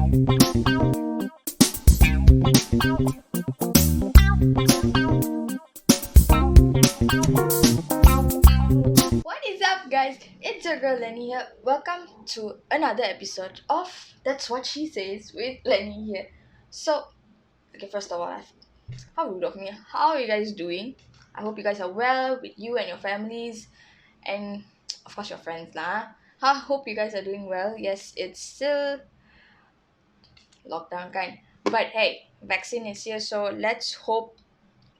What is up, guys? It's your girl Lenny here. Welcome to another episode of That's What She Says with Lenny here. So, okay, first of all, how rude of me. How are you guys doing? I hope you guys are well with you and your families, and of course your friends lah. I hope you guys are doing well. Yes, it's still lockdown kind, but hey, vaccine is here, so let's hope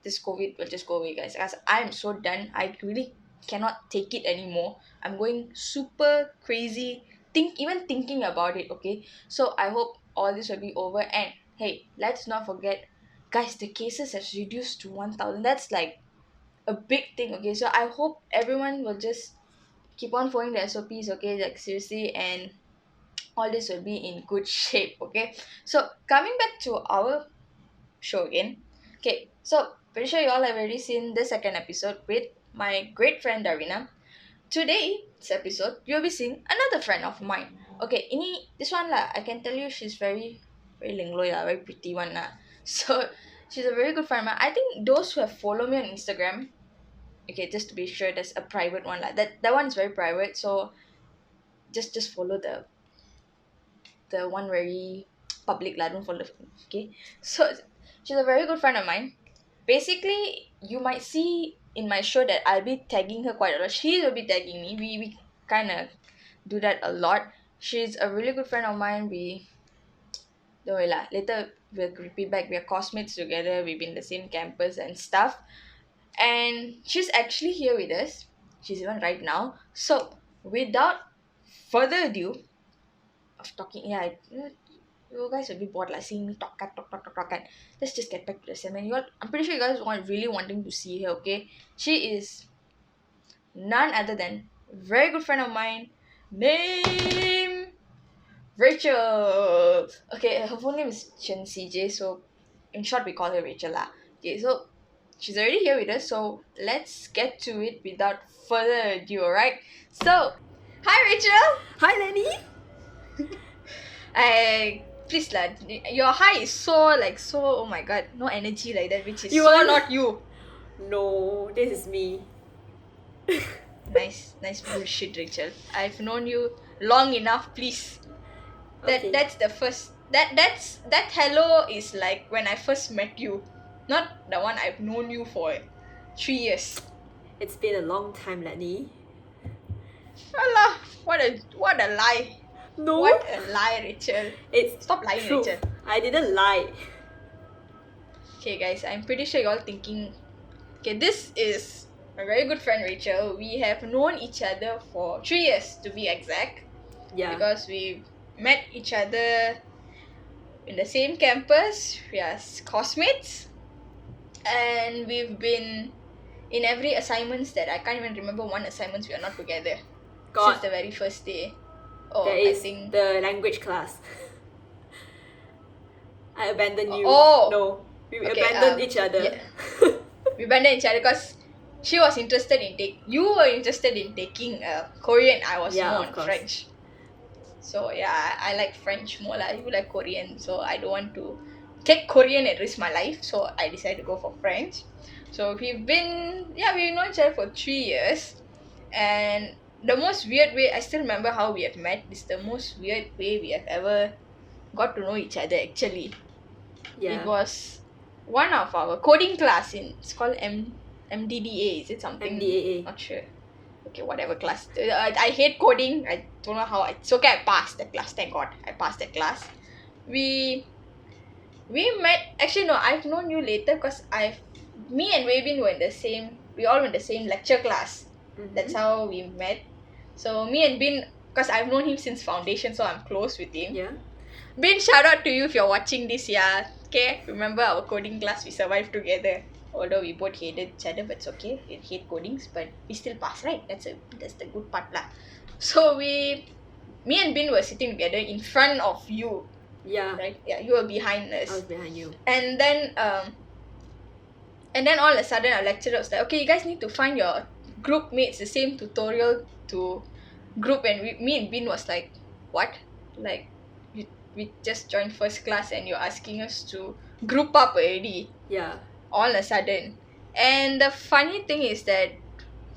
this COVID will just go away, guys. Because I'm so done. I really cannot take it anymore. I'm going super crazy. Even thinking about it. Okay, so I hope all this will be over. And hey, let's not forget, guys. The cases has reduced to 1,000. That's like a big thing. Okay, so I hope everyone will just keep on following the SOPs. Okay, like seriously, and all this will be in good shape. Okay, so coming back to our show again. Okay, so pretty sure you all have already seen the second episode with my great friend Darina. Today's episode, you'll be seeing another friend of mine. Okay, this one lah, I can tell you she's very lingloy lah, very pretty one lah. So she's a very good friend of mine. I think those who have followed me on Instagram, okay, just to be sure, there's a private one lah. That one is very private, so just follow the one very public lah, don't follow. Okay, so she's a very good friend of mine. Basically, you might see in my show that I'll be tagging her quite a lot. She will be tagging me. We kind of do that a lot. She's a really good friend of mine. Don't worry lah. Later we'll be back. We're classmates together. We've been in the same campus and stuff. And she's actually here with us. She's even right now. So without further ado of talking, you guys will be bored like seeing me talk. And let's just get back to the segment. I'm pretty sure you guys really wanting to see her. Okay, she is none other than a very good friend of mine named Rachel. Okay, her full name is Chen CJ, so in short we call her Rachel lah. Okay, so she's already here with us, so let's get to it without further ado. Alright, so hi Rachel. Hi, Lenny. Please lah, your hi is so oh my god, no energy like that, which is You so want- not you. No, this is me. Nice bullshit, Rachel. I've known you long enough, please. Okay. That's the first that hello is like when I first met you, not the one I've known you for 3 years. It's been a long time, Lenny. Allah, what a lie. No, What a lie, Rachel. it's Stop lying, true. Rachel. I didn't lie. Okay, guys, I'm pretty sure you're all thinking, okay, this is my very good friend Rachel. We have known each other for 3 years to be exact, Yeah. because we met each other in the same campus. We are classmates, and we've been in every assignments that I can't even remember one assignments we are not together since God, the very first day. Oh, there I is think the language class. I abandoned you. Oh. No, we Okay, abandoned each other. yeah. We abandoned each other because you were interested in taking Korean. I was Yeah, more of on course. French. So yeah, I like French more lah. You like Korean, so I don't want to take Korean and risk my life. So I decided to go for French. So we've known each other for 3 years, and the most weird way, I still remember how we have met. This is the most weird way we have ever got to know each other actually. Yeah. It was one of our coding class it's called MDDA. Is it something? MDAA. Not sure. Okay, whatever class. I hate coding. I don't know how. It's okay. I passed that class. Thank God, I passed that class. We met. Actually, no. I've known you later because me and Wavin were in the same. We all were in the same lecture class. Mhm. That's how we met. So me and Bin, because I've known him since foundation, so I'm close with him. Yeah. Bin, shout out to you if you're watching this, yeah. Okay, remember our coding class, we survived together. Although we both hated each other, but it's okay. We hate codings, but we still pass, right? That's the good part lah. So me and Bin were sitting together in front of you, Yeah. right? Yeah, you were behind I us. was behind you. And then all of a sudden our lecturer was like, okay, you guys need to find your group mates, the same tutorial to group. And me and Bin was like, what? Like, we just joined first class and you're asking us to group up already Yeah. all of a sudden. And the funny thing is that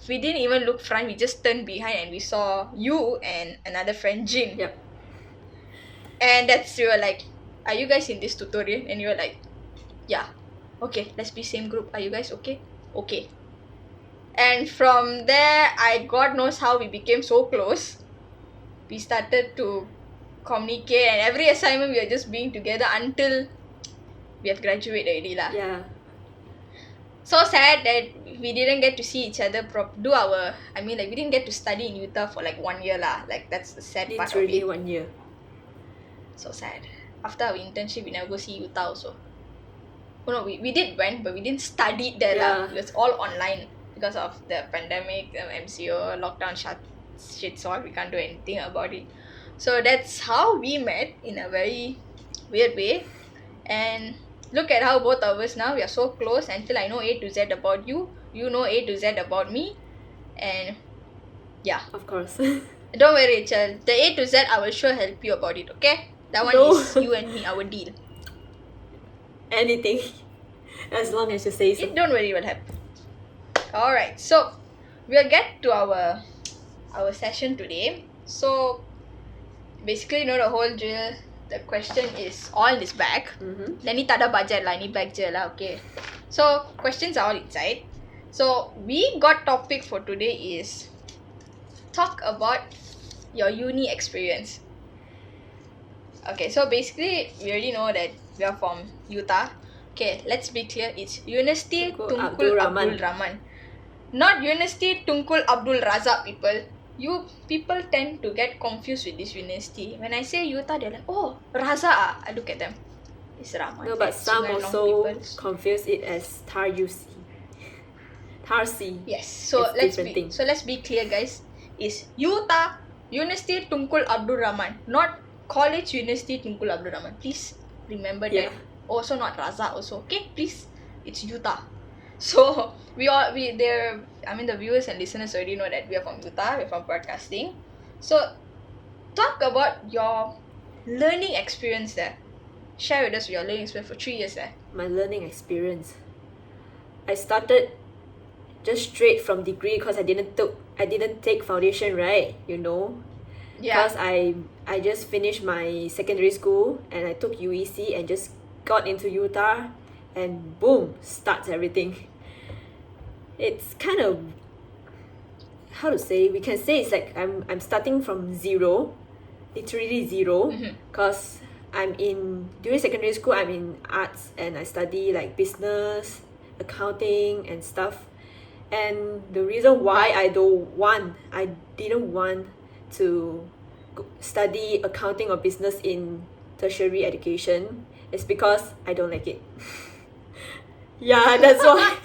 we didn't even look front, we just turned behind and we saw you and another friend Jin. Yep. And that's we were like, are you guys in this tutorial? And you were like, yeah. Okay, let's be same group. Are you guys okay? Okay. And from there, God knows how we became so close. We started to communicate, and every assignment we are just being together until we have graduated already lah. Yeah. So sad that we didn't get to see each other we didn't get to study in Utah for like 1 year lah. Like that's the sad part of Literally it. 1 year. So sad. After our internship, we never go see Utah also. Oh no, we did went, but we didn't study there lah. Yeah. It was all online because of the pandemic, MCO, lockdown shit, so we can't do anything about it. So that's how we met in a very weird way. And look at how both of us now, we are so close until I know A to Z about you, you know A to Z about me. And yeah. Of course. Don't worry, Rachel. The A to Z, I will sure help you about it, okay? That one No. is you and me, our deal. Anything. As long as you say so. Don't worry, it will happen. Alright, so we'll get to our session today. So basically, the whole drill, the question is all in this bag. Mm-hmm. Ni tak ada budget lah, ni bag je lah, okay. So questions are all inside. So we got topic for today is talk about your uni experience. Okay, so basically we already know that we are from Utah. Okay, let's be clear, it's University Tunku Abdul Rahman. Not University Tunku Abdul Razak, people. You people tend to get confused with this university. When I say Utah, they're like, oh, Razak ah. I look at them. It's Rahman. No, but That's some Sungai Long also people. confuse it as TAR-UC. TAR-C. Yes, so It's let's be clear, guys. It's Utah University Tunku Abdul Rahman, not College University Tunku Abdul Rahman. Please remember that. Also not Razak also. Okay, please. It's Utah. So the viewers and listeners already know that we are from Utah, we're from broadcasting. So talk about your learning experience there. Share with us your learning experience for 3 years there. My learning experience. I started just straight from degree because I didn't take foundation, right? Yeah. Because I just finished my secondary school and I took UEC and just got into Utah and boom, starts everything. It's kind of, how to say, we can say it's like I'm starting from zero, literally zero, because during secondary school I'm in arts and I study like business, accounting and stuff. And the reason why I didn't want to study accounting or business in tertiary education is because I don't like it. Yeah, that's why.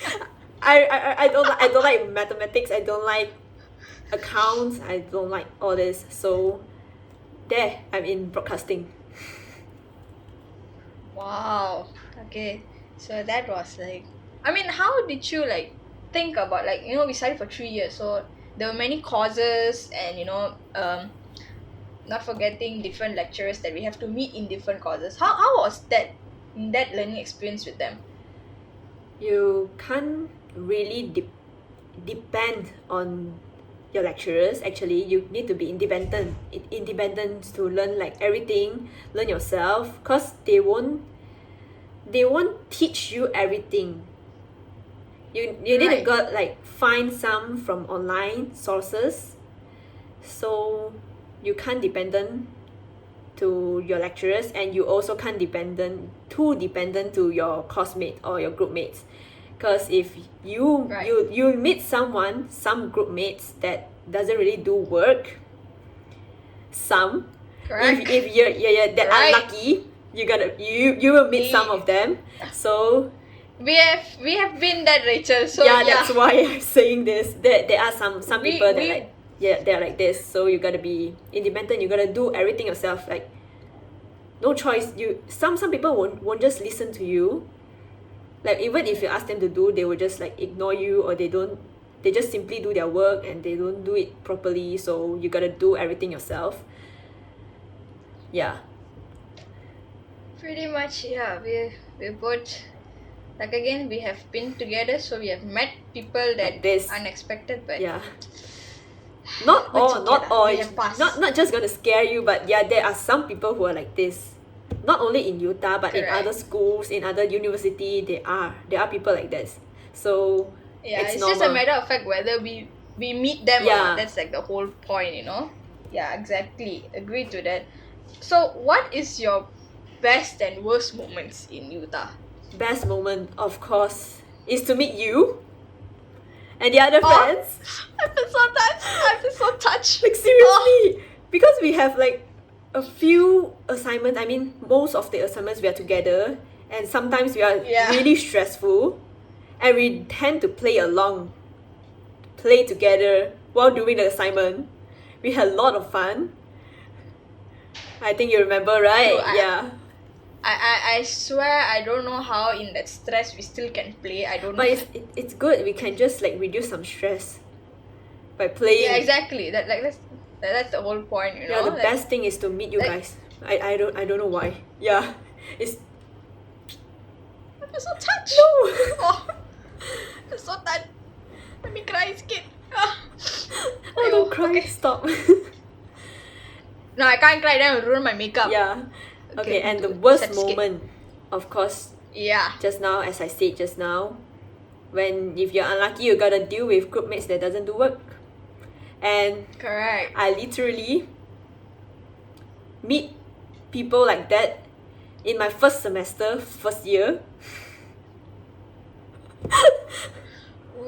I don't like mathematics, I don't like accounts, I don't like all this. So there, I'm in broadcasting. Wow. Okay. So that was like, how did you think about we studied for 3 years, so there were many courses and not forgetting different lecturers that we have to meet in different courses. How was that learning experience with them? You can't really depend on your lecturers. Actually, you need to be independent to learn everything, learn yourself, because they won't teach you everything. You need to find some from online sources. So you can't dependent to your lecturers, and you also can't dependent to your course mate or your group mates. Because if you meet some group mates that doesn't really do work, Correct. if you're that unlucky, you will meet some of them. So we have been that, Rachel. So that's why I'm saying this. There are some people that they're like this. So you gotta be independent. You gotta do everything yourself. No choice. Some people won't just listen to you. Even if you ask them to do, they will just ignore you, or they just simply do their work and they don't do it properly. So you gotta do everything yourself. Yeah. Pretty much, yeah. We both, like, again, we have been together, so we have met people that Like this. unexpected, but Yeah. Not but it's all, okay not lah. all. We It's have passed. not just gonna scare you, but yeah, there are some people who are like this. Not only in Utah, but in other Correct. schools, in other university, there are people like this. So Yeah, it's it's just a normal. matter of fact whether we meet them or not. Yeah. That's like the whole point, you know. Yeah, exactly. Agree to that. So, what is your best and worst moments in Utah? Best moment, of course, is to meet you and the other Oh, friends. I feel so touched. I feel so touched. Like Oh, seriously, because we have like a few assignments. I mean, most of the assignments we are together, and sometimes we are yeah. really stressful, and we tend to play together while doing the assignment. We had a lot of fun. I think you remember, True. right? Yeah. I swear I don't know how in that stress we still can play. I don't know. But it's good. We can just like reduce some stress by Yeah, playing. exactly. That's the whole point, you Yeah, know. the Like, best thing is to meet you like guys. I don't know why. Yeah. It's I feel so touched. no. Oh, I feel so touched. Let me cry, kid. Ah. Oh, Aiyo, don't cry. okay. Stop. No, I can't cry. Then I'll ruin my makeup. Yeah. Okay, and the dude, worst sad skit. moment, of course, Yeah. just now, as I said just now, when if you're unlucky, you gotta deal with group mates that doesn't do work. And Correct. I literally meet people like that in my first semester, first year.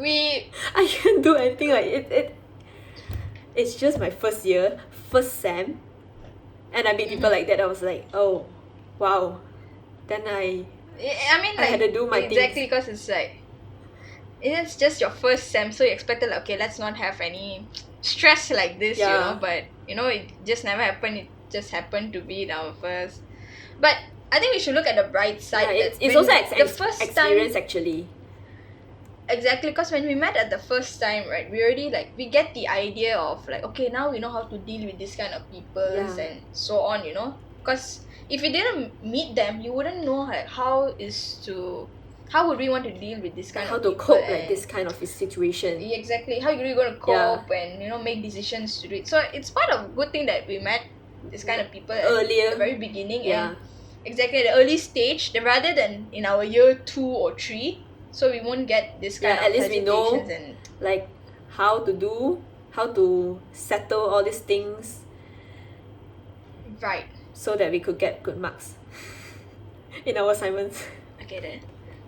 We I can't do anything like it's just my first year, first sem, and I meet people like that. I was like, oh, wow. Then I mean, I like, had to do my exactly, things. because it's like it's just your first sem, so you expected, like, okay, let's not have any stress like this, you know. Yeah. But you know, it just never happened. It just happened to be in our first. But I think we should look at the bright side. Yeah, that it's when also the first experience time, actually. exactly, because when we met at the first time, right, we already, like, we get the idea of, like, okay, now we know how to deal with this kind of peoples Yeah. and so on, you know. Because if we didn't meet them, you wouldn't know, like, how would we want to deal with this kind How of to people, cope like and this kind of situation. exactly how you're going to Yeah. cope and, you know, make decisions to do it. So it's part of a good thing that we met this kind of people at Earlier. the very beginning. Yeah. And exactly at the early stage, rather than in our year 2 or 3, so we won't get this kind Yeah, of at least we know hesitations and like how to settle all these things right. so that we could get good marks in our assignments. Okay then.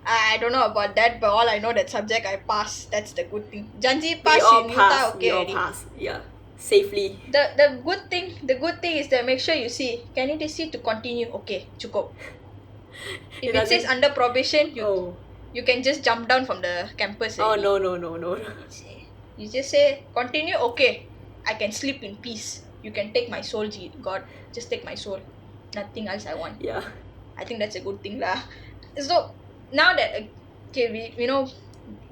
I don't know about that, but all I know, that subject I passed. That's the good thing. Janji pass in Utah, okay We all already. pass. Yeah, safely. The good thing is that make sure you see candidacy to continue. Okay, cukup. If it says under probation, you can just jump down from the campus already. Oh no. You just say continue. Okay, I can sleep in peace. You can take my soul, God. Just take my soul. Nothing else I want. Yeah. I think that's a good thing lah. So now that okay,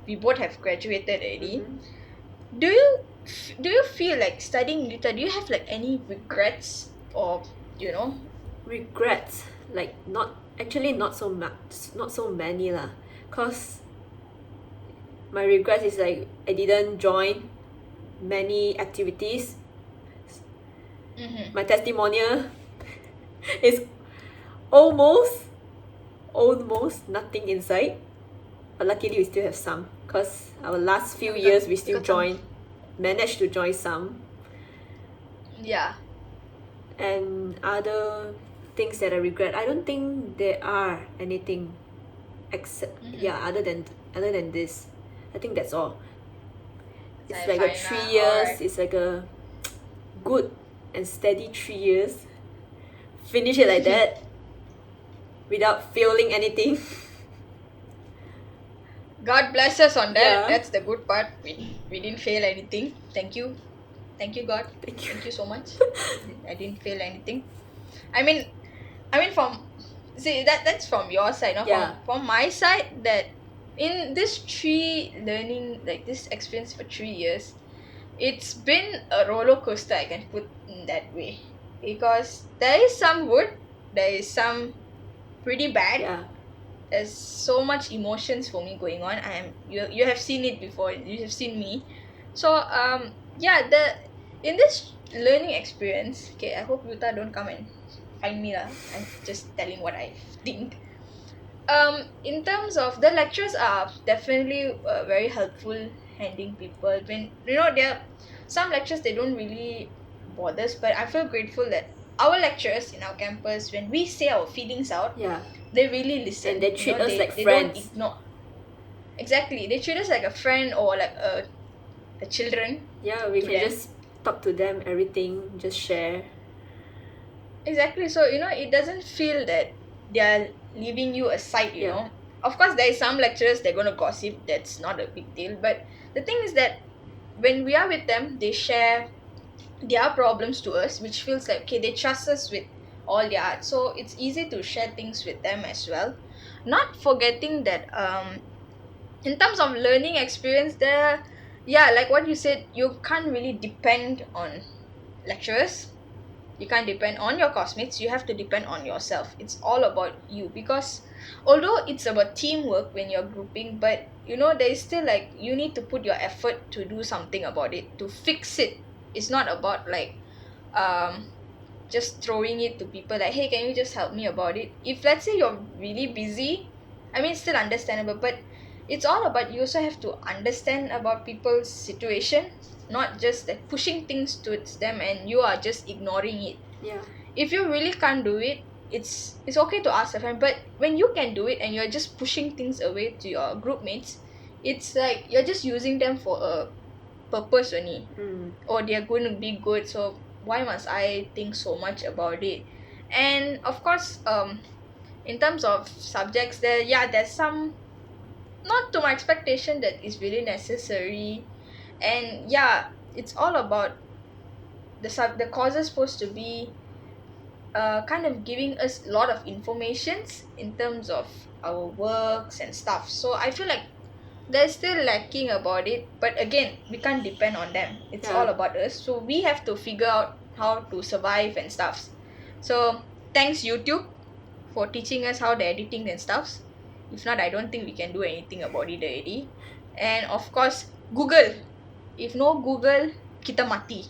we both have graduated already. Mm-hmm. Do you feel like studying Utah? Do you have like any regrets, or you know? Regrets, like not so much, not so many lah. Cause my regrets is like I didn't join many activities. Mm-hmm. My testimonial is almost nothing inside, but luckily we still have some. Cause our last few years we still managed to join some. Yeah. And other things that I regret, I don't think there are anything except other than this. I think that's all. It's like a 3 years. Right. It's like a good and steady 3 years. Finish it like that without failing anything. God bless us on that. Yeah. That's the good part. We didn't fail anything. Thank you God. Thank you. Thank you so much. I didn't fail anything. I mean from that's from your side, no? Yeah. From my side, that in this this experience for 3 years, it's been a roller coaster, I can put in that way, because there is some good, there is some pretty bad. Yeah. There's so much emotions for me going on. You have seen it before. You have seen me. So yeah, the in this learning experience, okay, I hope Yuta don't come and find me lah. I'm just telling what I think. In terms of the lectures are definitely very helpful handing people when there are some lectures they don't really bother us, but I feel grateful that our lecturers in our campus, when we say our feelings out, Yeah. they really listen. And they treat us like they don't friends. ignore. Exactly, they treat us like a friend or like a children. Yeah, we to can them. just talk to them, everything, just share. Exactly. So, it doesn't feel that they're leaving you aside, Yeah. Of course, there is some lecturers they're going to gossip. That's not a big deal. But the thing is that when we are with them, they share their problems to us, which feels like, okay, they trust us with all their heart. So it's easy to share things with them as well. Not forgetting that in terms of learning experience, yeah, like what you said, you can't really depend on lecturers. You can't depend on your classmates. You have to depend on yourself. It's all about you, because although it's about teamwork when you're grouping, but there is still like you need to put your effort to do something about it, to fix it. It's not about like um just throwing it to people like, hey, can you just help me about it? If let's say you're really busy, I mean, it's still understandable, but it's all about you also have to understand about people's situation, not just like pushing things towards them and you are just ignoring it. Yeah. If you really can't do it, it's okay to ask a friend, but when you can do it and you're just pushing things away to your group mates, it's like you're just using them for a purpose only. Or they're going to be good, so why must I think so much about it? And of course, in terms of subjects, there's some not to my expectation that is really necessary. And yeah, it's all about the courses supposed to be kind of giving us a lot of informations in terms of our works and stuff. So I feel like they're still lacking about it, but again, we can't depend on them. It's all Yeah. about us, so we have to figure out how to survive and stuffs. So thanks YouTube for teaching us how the editing and stuffs. If not, I don't think we can do anything about it already. And of course, Google. If no Google, kita mati.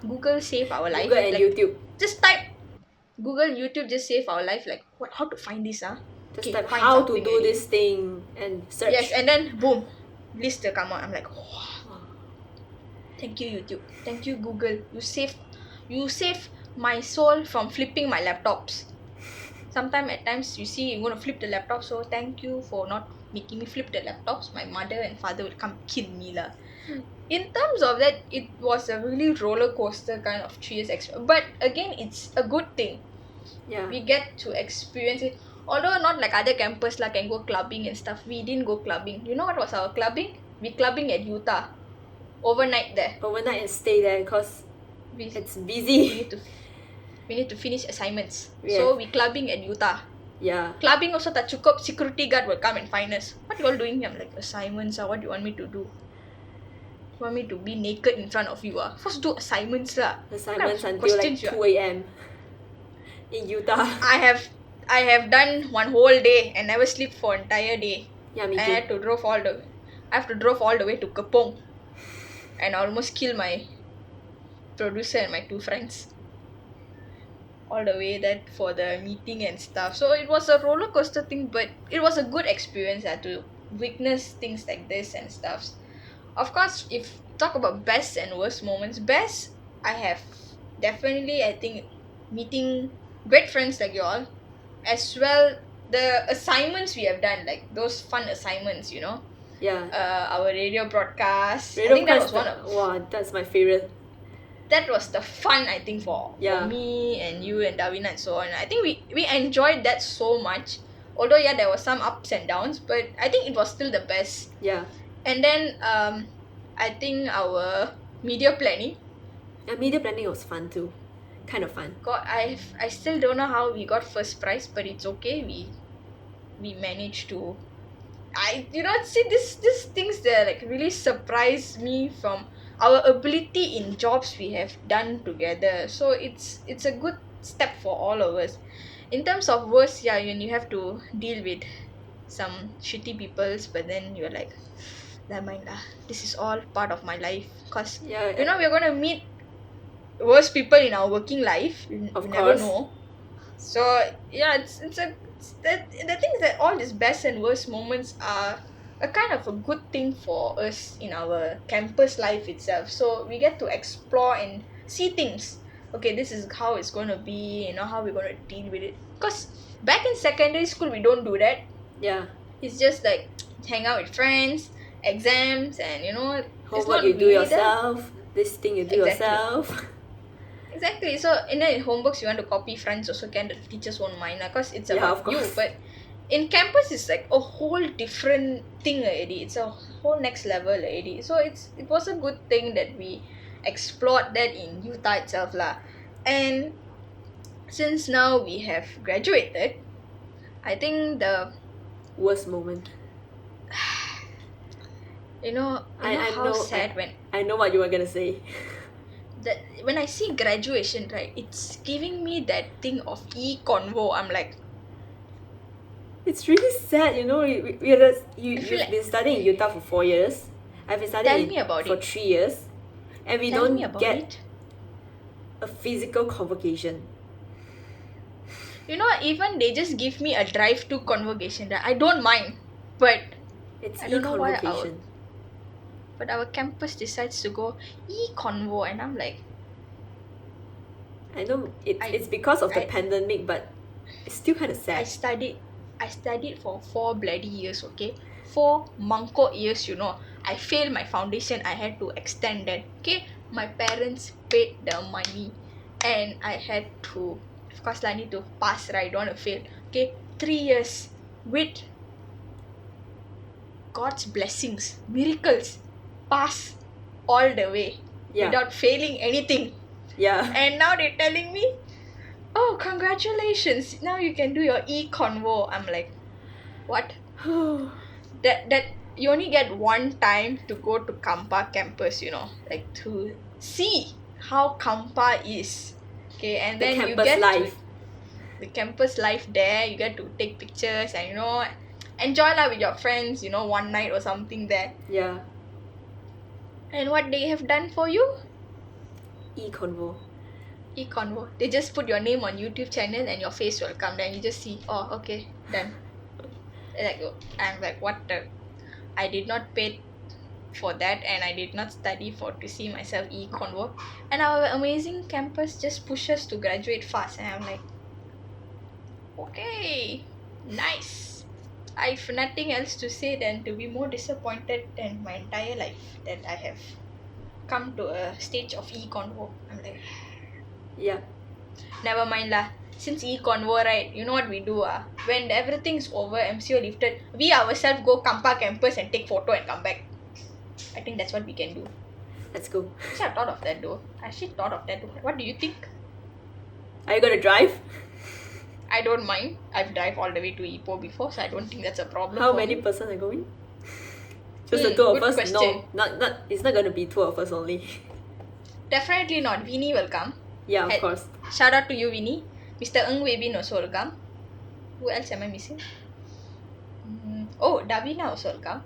Google save our life. Google and Like, YouTube. just type Google, YouTube, just save our life. Like, what? How to find this? Just Okay, type find how to something do already. this thing and search. Yes, and then boom, list will come out. I'm like, wow. Thank you, YouTube. Thank you, Google. You save my soul from flipping my laptops. At times you see you're gonna flip the laptop, so thank you for not making me flip the laptops. My mother and father will come kill me lah. In terms of that, it was a really roller coaster kind of 3 years experience. But again, it's a good thing. Yeah. We get to experience it. Although not like other campus like can go clubbing and stuff. We didn't go clubbing. You know what was our clubbing? We clubbing at Utah. Overnight there. Overnight and stay there because We, it's we busy. need to finish assignments. Yeah. So we clubbing at Utah. Yeah. Clubbing also tak cukup, security guard will come and find us. What you all doing here? I'm like, assignments what do you want me to do? You want me to be naked in front of you First do assignments lah. Assignments What kind of until like questions 2 a.m. in Utah. I have done one whole day and never sleep for entire day. Yeah, me And too. I have to drove all the way to Kepong and I almost kill my producer and my 2 friends all the way there for the meeting and stuff. So it was a roller coaster thing, but it was a good experience to witness things like this and stuff. Of course, if talk about best and worst moments, best I have definitely, I think, meeting great friends like you all, as well the assignments we have done, like those fun assignments, Yeah. Our radio broadcast. Radio I think that was broadcast, wow, that's my favorite. that was the fun, I think, for me and you and Davina and so on. I think we enjoyed that so much. Although yeah, there were some ups and downs, but I think it was still the best. Yeah. And then I think our media planning. And media planning was fun too. Kind of fun. I still don't know how we got first prize, but it's okay. We managed to. See these things that like really surprise me from our ability in jobs we have done together. So it's a good step for all of us. in terms of worst, yeah, when you have to deal with some shitty peoples, but then you're like, never mind lah. This is all part of my life. Cause Yeah, we're gonna meet worst people in our working life. We of never course. know. So yeah, the thing is that all these best and worst moments are a kind of a good thing for us in our campus life itself. So we get to explore and see things. Okay, this is how it's gonna be, how we're gonna deal with it. Because back in secondary school we don't do that. Yeah. It's just like hang out with friends, exams, and it's Homework not you do really that. yourself. This thing you do Exactly. yourself. Exactly. So in the homeworks you want to copy friends also can, the teachers won't mind because it's Yeah, about of you. course. But in campus it's like a whole different thing already. It's a whole next level already. So it was a good thing that we explored that in Utah itself lah. And since now we have graduated, I think the Worst moment. you know I how know sad when I know what you were gonna say. that when I see graduation, right, it's giving me that thing of e-convo. I'm like, It's really sad, we are I feel you've like, been studying in Utah for 4 years. I've been tell studying me about for it. 3 years, and we Tell me don't about get it. a physical convocation. Even they just give me a drive to convocation that I don't mind. But It's I don't know why e-convocation. our campus decides to go e-convo, and I'm like, I know I it's because of the I pandemic, but it's still kind of I sad. studied I studied for 4 bloody years, okay? 4 mangkok years. I failed my foundation, I had to extend that. Okay? My parents paid the money and I had to, of course I need to pass, right? I don't want to fail. Okay, 3 years with God's blessings, miracles, pass all the way Yeah. without failing anything. Yeah. And now they're telling me, oh, congratulations, now you can do your e-convo. I'm like, what? That you only get one time to go to Kampa campus, like to see how Kampa is. Okay, and The then you campus get to life. the campus life there, you get to take pictures and enjoy lah with your friends, one night or something there. Yeah. And what they have done for you? E-convo. E-convo. They just put your name on YouTube channel and your face will come, then you just see, oh, okay, done. Like, I'm like, what the, I did not pay for that, and I did not study for to see myself e-convo, and our amazing campus just pushes to graduate fast, and I'm like, okay, nice. I've nothing else to say than to be more disappointed than my entire life that I have come to a stage of e-convo. I'm like, Yeah. never mind lah. Since e-convo, right, you know what we do when everything's over, MCO lifted, we ourselves go Kampa campus and take photo and come back. I think that's what we can do. Let's go. Actually, I thought of that though. I actually thought of that though. What do you think? Are you gonna drive? I don't mind. I've drive all the way to Ipoh before, so I don't think that's a problem How for many me. person are going? Just the two of Good us? question. No, not. It's not gonna be two of us only. Definitely not. Vinny will come. Yeah, of course. Shout out to you, Vinny. Mr. Ng Webin also will come. Who else am I missing? Oh, Davina also will come.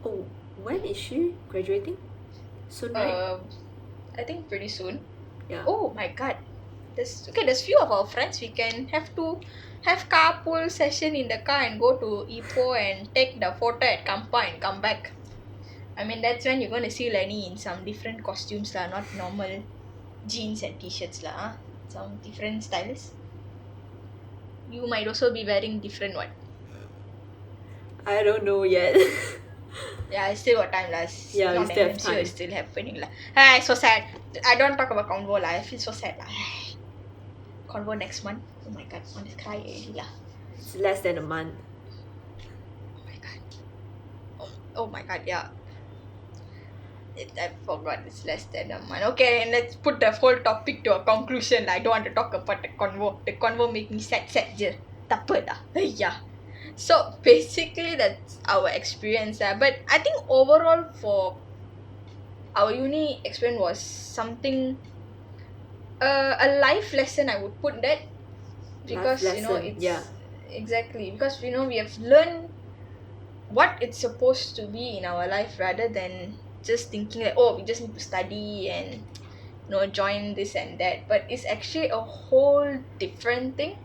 Oh, when is she graduating? Soon, right? I think pretty soon. Yeah. Oh my god. There's few of our friends. We can have carpool session in the car and go to Ipoh and take the photo at Kampa and come back. I mean, that's when you're gonna see Lenny in some different costumes lah, not normal jeans and t-shirts lah. Some different styles. You might also be wearing different one. I don't know yet. Yeah, I still got time lah. Yeah, we Not still have MCO time. is still happening lah. Ay, so sad. I don't talk about convo lah. I feel so sad lah. Convo next month. Oh my god, I want to cry already lah. It's less than a month. Oh my god. Oh my god, yeah. I forgot it's less than a month. Okay, and let's put the whole topic to a conclusion. I don't want to talk about the convo. The convo make me sad je. Tak apa dah. Yeah. So basically that's our experience lah. But I think overall for our uni experience was something, a life lesson I would put that. Life because lesson, yeah. it's exactly because we have learned what it's supposed to be in our life rather than just thinking like, oh, we just need to study and join this and that, but it's actually a whole different thing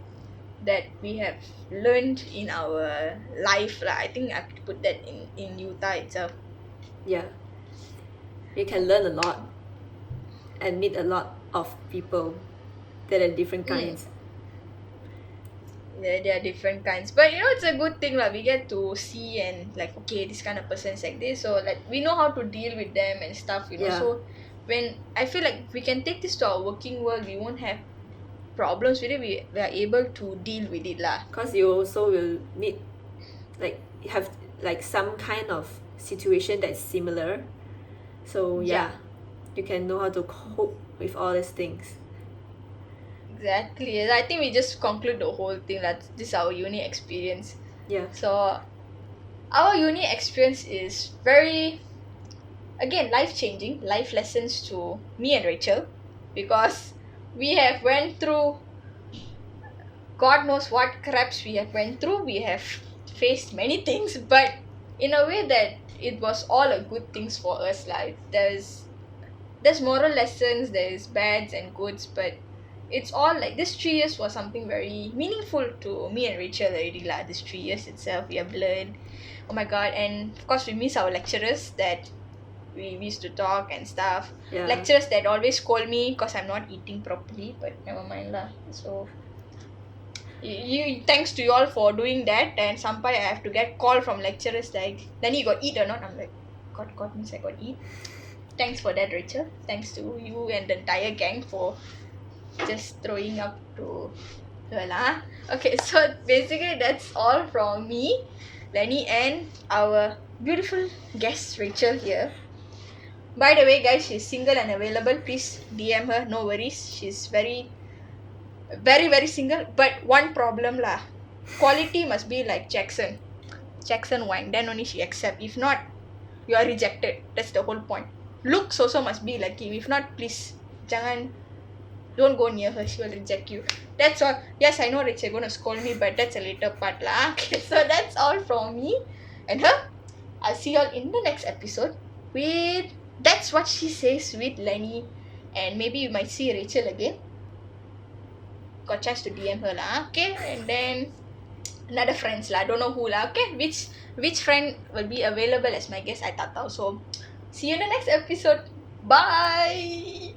that we have learned in our life lah. I think I have to put that in Utah itself. Yeah, you can learn a lot and meet a lot of people that are different Mm. kinds. There are different kinds, but it's a good thing lah. We get to see and like, okay, this kind of person is like this, so like we know how to deal with them and stuff. Yeah, So when I feel like we can take this to our working world, we won't have problems with it. We are able to deal with it lah. because you also will meet, like, have like some kind of situation that's similar. So Yeah, yeah, you can know how to cope with all these things. exactly. I think we just conclude the whole thing that this is our uni experience. Yeah, So our uni experience is very, again, life changing, life lessons to me and Rachel, because we have went through God knows what craps we have went through. We have faced many things, but in a way that it was all a good things for us. Like there's moral lessons, there's bads and goods, but it's all like this 3 years was something very meaningful to me and Rachel already lah. This 3 years itself, we have learned. Oh my god! And of course, we miss our lecturers that we used to talk and stuff. yeah. Lecturers that always scold me because I'm not eating properly, but never mind lah. So thanks to you all for doing that, and sometimes I have to get call from lecturers like, then you got eat or not? I'm like, God means I got eat. Thanks for that, Rachel. Thanks to you and the entire gang for just throwing up to her lah. Okay, so basically that's all from me, Lenny, and our beautiful guest Rachel here. By the way, guys, she's single and available. Please DM her, no worries. She's very very very single, but one problem lah, quality must be like Jackson wine, then only she accept. If not, you are rejected. That's the whole point. Looks also must be like him. If not, please don't go near her, she will reject you. That's all. Yes, I know Rachel gonna scold me, but that's a later part lah. Okay, so that's all from me and her. I'll see y'all in the next episode with That's What She Says with Lenny, and maybe you might see Rachel again. Got chance to DM her lah, okay? And then another friends lah, don't know who lah, okay? Which friend will be available as my guest, I tak tahu. So see you in the next episode. Bye.